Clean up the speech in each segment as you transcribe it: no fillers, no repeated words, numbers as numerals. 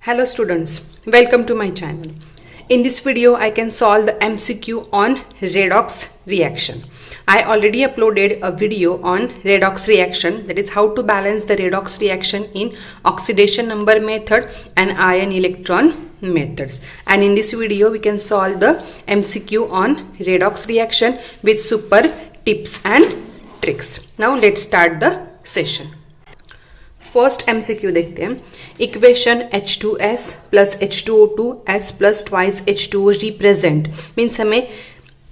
Hello students, welcome to my channel. In this video I can solve the MCQ on redox reaction. I already uploaded a video on redox reaction, that is how to balance the redox reaction in oxidation number method and ion electron methods. And in this video we can solve the MCQ on redox reaction with super tips and tricks. Now let's start the session. First MCQ देखते हैं. Equation H2S plus H2O2S plus twice H2O represent means हमें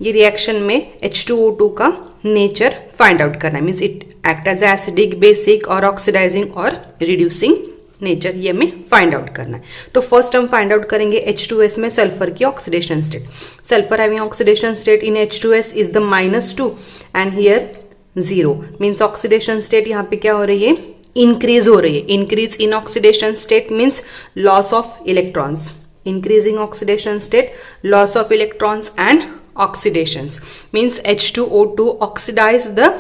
ये reaction में H2O2 का nature find out करना है. Means it act as acidic, basic और oxidising और रिड्यूसिंग नेचर, ये हमें फाइंड आउट करना है. तो फर्स्ट हम फाइंड आउट करेंगे H2S में सल्फर की oxidation state. Sulphur having oxidation state in H2S is the -2 and here 0 means oxidation state यहाँ पे क्या हो रही है, इंक्रीज हो रही है. Increase in oxidation state means loss of electrons. Increasing oxidation state, loss of electrons and oxidations means H2O2 oxidise the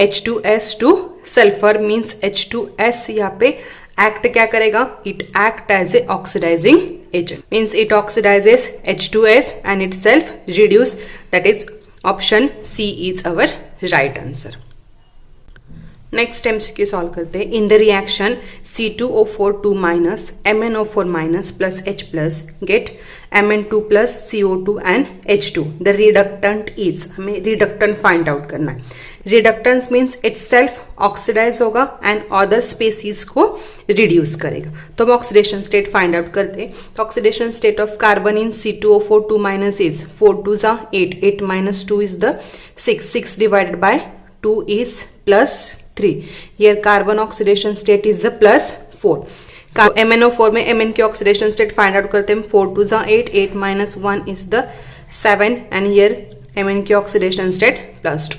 H2S to sulphur means H2S यहाँ पे एक्ट क्या करेगा, it act as a oxidising agent means it oxidises H2S and itself reduce, that is option C is our right answer. Next MCQ solve करते हैं. In the reaction C2O4 2 minus MnO4 minus plus H plus get Mn2 plus CO2 and H2. The reductant is, हमें reductant find out करना है. Reductance means itself oxidise होगा and other species को reduce करेगा. तो हम oxidation state find out करते हैं. तो oxidation state of carbon in C2O4 2 minus is 4 2s are 8, 8 minus 2 is the 6, 6 divided by 2 is plus 3. Here carbon oxidation state is the +4. MnO4 में Mn की oxidation state find out करते हैं. 4 2s are 8, 8 minus 1 is the 7 and here Mn की oxidation state +2.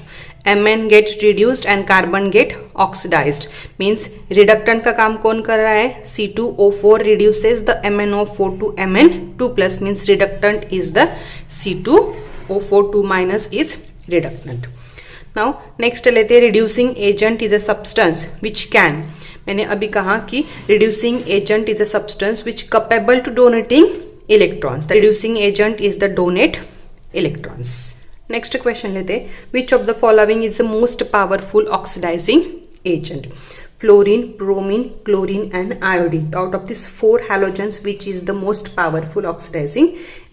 Mn get reduced and carbon get oxidized means reductant का काम कौन कर रहा है, C2O4 reduces the MnO4 to Mn2 plus means reductant is the C2O4 2 minus is reductant. Now next लेते हैं. Reducing agent is a substance which can, मैंने अभी कहा कि reducing agent is a substance which capable to donating electrons. The reducing agent is the donate electrons. Next question लेते हैं. Which of the following is the most powerful oxidising agent. Fluorine, bromine, chlorine and iodine. Out of these 4 halogens, which is the most powerful oxidizing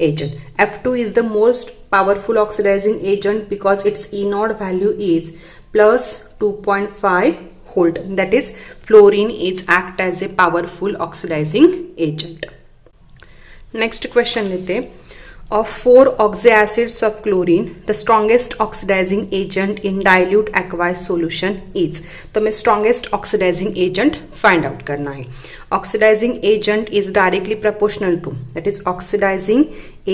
agent? F2 is the most powerful oxidizing agent because its E0 value is plus 2.5 volt. That is, fluorine is act as a powerful oxidizing agent. Next question लेते हैं. Of 4 oxyacids of chlorine, the strongest oxidizing agent in dilute aqueous solution is. तो हमें strongest oxidizing agent find out करना है. Oxidizing agent is directly proportional to, that is oxidizing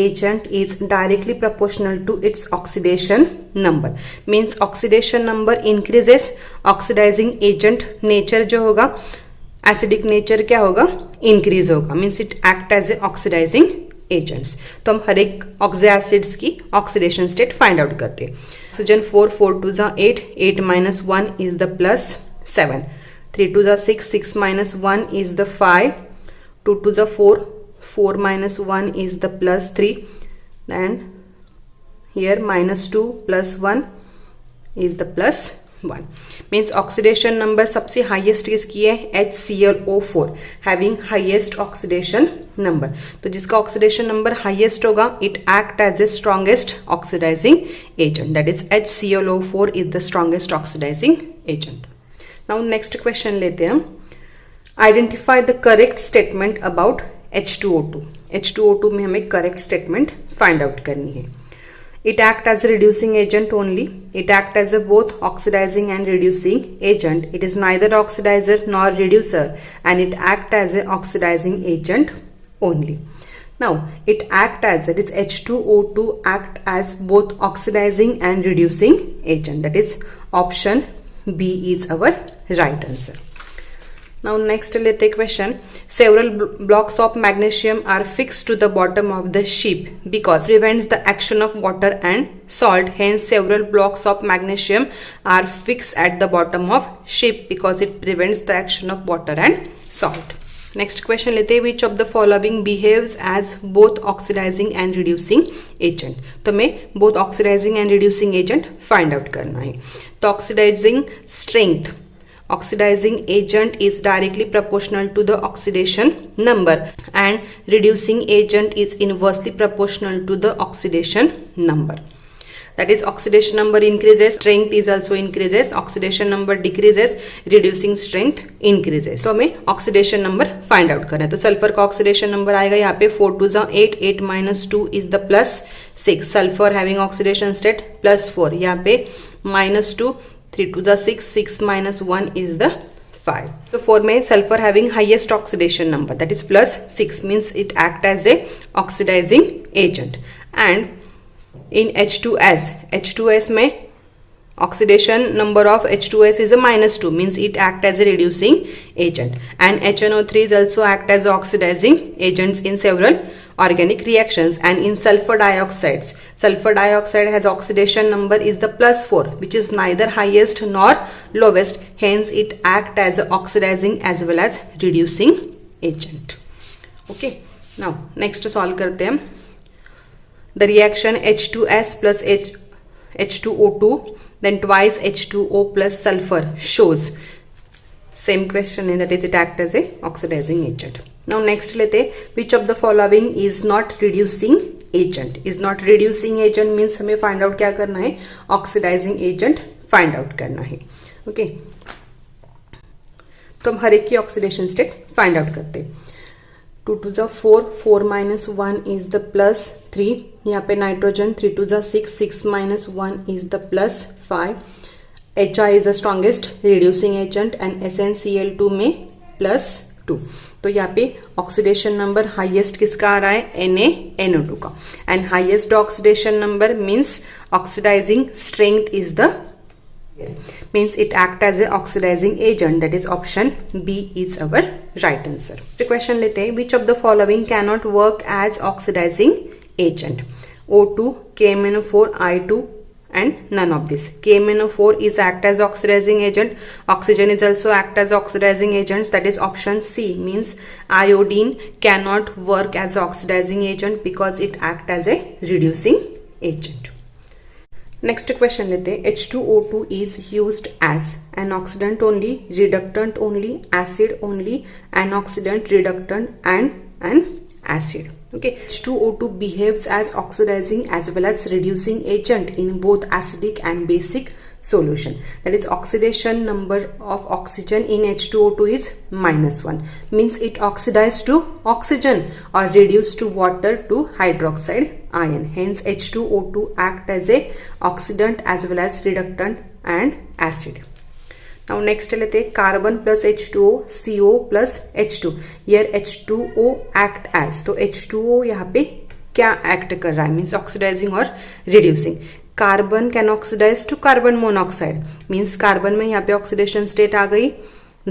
agent is directly proportional to its oxidation number. Means oxidation number increases, oxidizing agent nature जो होगा, acidic nature क्या होगा, increase होगा. Means it act as a oxidizing agents. तो हम हर एक ऑक्सीएसिड्स की oxidation state find out करते हैं. Oxygen 4 4 2s are 8, 8 minus 1 is the +7, 3 2s are 6, 6 minus 1 is the 5, 2 2s are 4, 4 minus 1 is the +3 and here -2 plus 1 is the +1. Means oxidation number सबसे highest किसकी है, HClO4 having highest oxidation number. तो जिसका oxidation number highest होगा it act as a strongest oxidising agent. That is HClO4 is the strongest oxidising agent. Now next question लेते हैं. Identify the correct statement about H2O2. H2O2 में हमें correct statement find out करनी है. It act as a reducing agent only. It act as a both oxidizing and reducing agent. It is neither oxidizer nor reducer and it act as a oxidizing agent only. Now it act as, that is H2O2 act as both oxidizing and reducing agent. That is option B is our right answer. Now next लेते question. Several blocks of magnesium are fixed to the bottom of the ship because prevents the action of water and salt. Hence several blocks of magnesium are fixed at the bottom of ship because it prevents the action of water and salt. Next question लेते हैं. Which of the following behaves as both oxidizing and reducing agent? तो मैं both oxidizing and reducing agent find out करना है. तो oxidizing strength, oxidizing agent is directly proportional to the oxidation number and reducing agent is inversely proportional to the oxidation number. That is, oxidation number increases, strength is also increases, oxidation number decreases, reducing strength increases. तो हमें oxidation number find out करना है. तो sulphur का oxidation number आएगा यहाँ पे 4 2 जा 8, 8 minus 2 is the plus 6. Sulphur having oxidation state plus 4, यहाँ पे minus 2, 3 2 जा 6, 6 minus 1 is the 5. So 4 में sulfur having highest oxidation number, that is plus 6, means it act as a oxidizing agent. And in H2S में oxidation number of H2S is a minus 2, means it act as a reducing agent. And HNO3 is also act as oxidizing agents in several organic reactions. And in sulfur dioxide has oxidation number is the plus 4, which is neither highest nor lowest, hence it act as a oxidizing as well as reducing agent. Okay, now next solve करते हैं. The reaction H2S plus H2O2 then twice H2O plus sulfur shows same question है, that is it act as a oxidizing agent. Now next लेते हैं. Which of the following is not reducing agent? Is not reducing agent means हमें find out क्या करना है, oxidizing agent find out करना है. Okay, तो हम हर एक की oxidation state find out करते हैं. 2 2 जा 4, 4 minus 1 is the plus 3. यहाँ पे नाइट्रोजन 3 2 जा 6, 6 minus 1 is the plus 5. HI is the strongest reducing agent and SnCl2 में plus 2. तो यहाँ पे ऑक्सीडेशन नंबर हाईएस्ट किसका आ रहा है, NaNO2 का. And highest oxidation number means oxidising strength is the means it act as a oxidizing agent, that is option B is our right answer. The question लेते हैं. Which of the following cannot work as oxidizing agent? O2, KMnO4, I2 and none of this. KMnO4 is act as oxidizing agent. Oxygen is also act as oxidizing agents, that is option C, means iodine cannot work as oxidizing agent because it act as a reducing agent. Next question लेते हैं. H2O2 is used as an oxidant only, reductant only, acid only, antioxidant, reductant and an acid. Okay, H2O2 behaves as oxidizing as well as reducing agent in both acidic and basic solution. That is, oxidation number of oxygen in H2O2 is -1, means it oxidizes to oxygen or reduced to water to hydroxide ion. Hence H2O2 act as a oxidant as well as reductant and acid. Now next लेते हैं. Carbon plus H2O, CO plus H2. Here H2O act as, तो H2O यहाँ पे क्या act कर रहा है, means oxidising और reducing. Carbon can oxidise to carbon monoxide, means carbon में यहाँ पे ऑक्सीडेशन स्टेट आ गई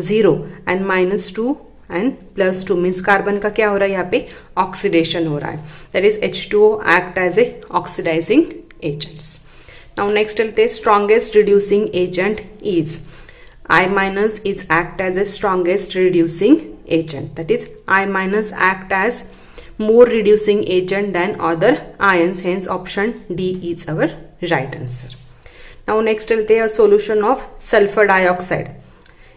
0 एंड -2 एंड +2, मीन्स कार्बन का क्या हो रहा है, यहाँ पे ऑक्सीडेशन हो रहा है. That is H2O act as a oxidizing agents. Now next लेते हैं. Strongest reducing agent is I- is act as a strongest reducing agent, that is I- act as more reducing agent than other ions, hence option D is our right answer. Now next लेते हैं. A solution of sulfur dioxide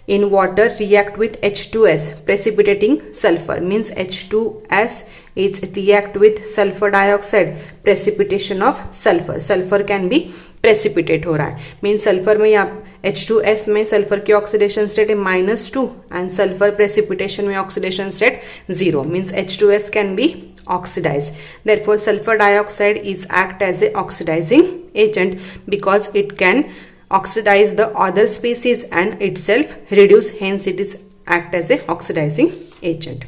in water react with H2S precipitating sulfur, means H2S is react with sulfur dioxide, precipitation of sulfur. sulfur can be precipitate हो रहा है, means sulphur में यहाँ H2S में sulphur की oxidation state है -2 and sulphur precipitation में oxidation state 0, means H2S can be oxidized. Therefore sulfur dioxide is act as a oxidizing agent because it can oxidize the other species and itself reduce, hence it is act as a oxidizing agent.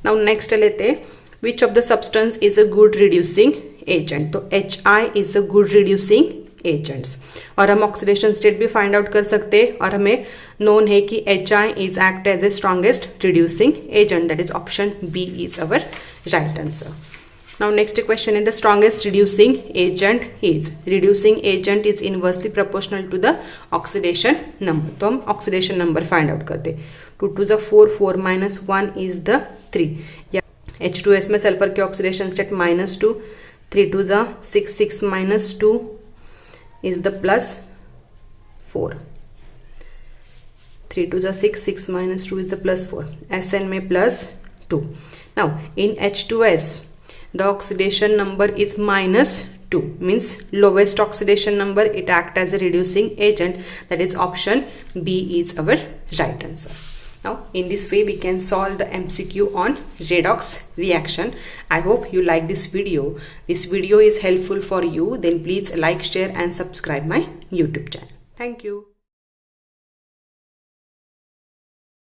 Now next लेते हैं. Which of the substance is a good reducing agent? तो HI is a good reducing agents. और हम oxidation state भी find out कर सकते हैं और हमें नोन है कि HI is act as a strongest reducing agent, that is option B is our right answer. Now next question is the strongest reducing agent is. Reducing agent is inversely proportional to the oxidation number. तो हम oxidation number find out करते. 2 to the 4, 4 minus 1 is the 3. या H2S में sulphur के oxidation state -2, 3 to the 6, 6 minus 2 is the plus 4. 3 to the 6, 6 minus 2 is the plus 4. SN में plus 2. Now in H2S the oxidation number is -2, means lowest oxidation number, it act as a reducing agent, that is option B is our right answer. Now in this way we can solve the MCQ on redox reaction. I hope you like this video. This video is helpful for you, then please like, share and subscribe my YouTube channel. Thank you.